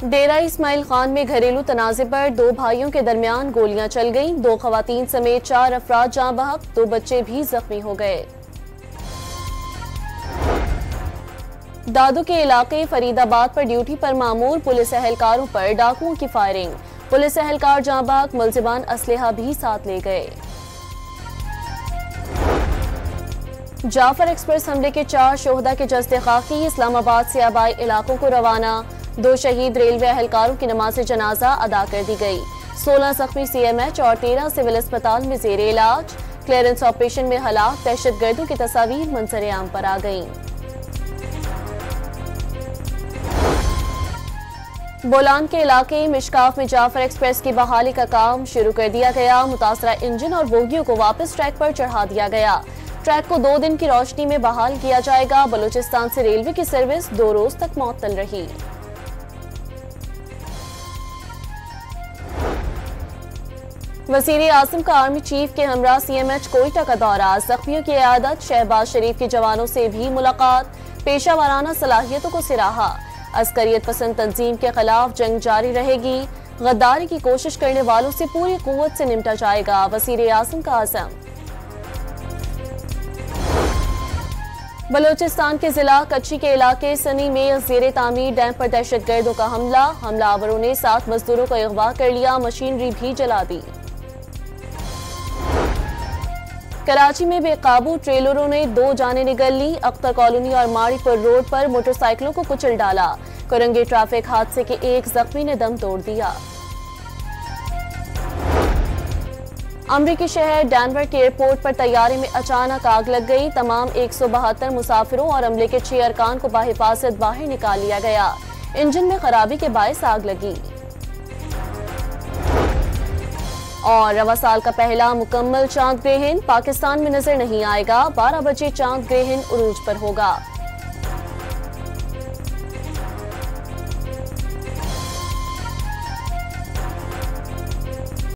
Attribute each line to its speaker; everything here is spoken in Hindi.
Speaker 1: डेरा इस्माइल खान में घरेलू तनाज़े पर दो भाइयों के दरमियान गोलियां चल गईं। दो खवातीन समेत 4 अफराद जाँ बहक, 2 बच्चे भी जख्मी हो गए। दादू के इलाके फरीदाबाद पर ड्यूटी पर मामूर पुलिस एहलकारों पर डाकुओं की फायरिंग। पुलिस एहलकार जाँ बहक, मुलजिमान असलहा भी साथ ले गए। जाफर एक्सप्रेस हमले के 4 शोहदा के जस्ते खाकी इस्लामाबाद से आबाई इलाकों को रवाना। 2 शहीद रेलवे एहलकारों की नमाज जनाजा अदा कर दी गई। 16 जख्मी CMH और 13 सिविल अस्पताल में जेर इलाज। क्लियरेंस ऑपरेशन में हलाक दहशतगर्दों की तस्वीर मंजर आम पर आ गईं। बोलान के इलाके मिशकाफ में जाफर एक्सप्रेस की बहाली का काम शुरू कर दिया गया। मुतासरा इंजन और बोगियों को वापस ट्रैक पर चढ़ा दिया गया। ट्रैक को 2 दिन की रोशनी में बहाल किया जाएगा। बलूचिस्तान से रेलवे की सर्विस 2 रोज तक मुअत्तल रही। वज़ीर आज़म का आर्मी चीफ के हमरा CMH कोयटा का दौरा। जख्मियों की इयादत, शहबाज शरीफ के जवानों से भी मुलाकात। पेशा वाराना सलाहियतों को सिराहा। अस्करियत पसंद तंजीम के खिलाफ जंग जारी रहेगी। गद्दारी की कोशिश करने वालों से पूरी कुव्वत से निपटा जाएगा, वज़ीर आज़म का आज़म। बलूचिस्तान के जिला कच्ची के इलाके सनी में ज़ेरे तामीर डैम पर दहशतगर्दों का हमला। हमलावरों ने 7 मजदूरों को अगवा कर लिया, मशीनरी भी जला दी। कराची में बेकाबू ट्रेलरों ने 2 जानें निगल ली। अख्तर कॉलोनी और माड़ीपुर रोड पर मोटरसाइकिलों को कुचल डाला। कुरंगी ट्रैफिक हादसे के 1 जख्मी ने दम तोड़ दिया। अमरीकी शहर डेनवर के एयरपोर्ट पर तैयारे में अचानक आग लग गई। तमाम 172 मुसाफिरों और अमले के 6 अरकान को बाहिफाजत बाहर निकाल लिया गया। इंजन में खराबी के बायस आग लगी। और रवा साल का पहला मुकम्मल चांद ग्रहण पाकिस्तान में नजर नहीं आएगा। 12 बजे चांद ग्रहण उरूज पर होगा।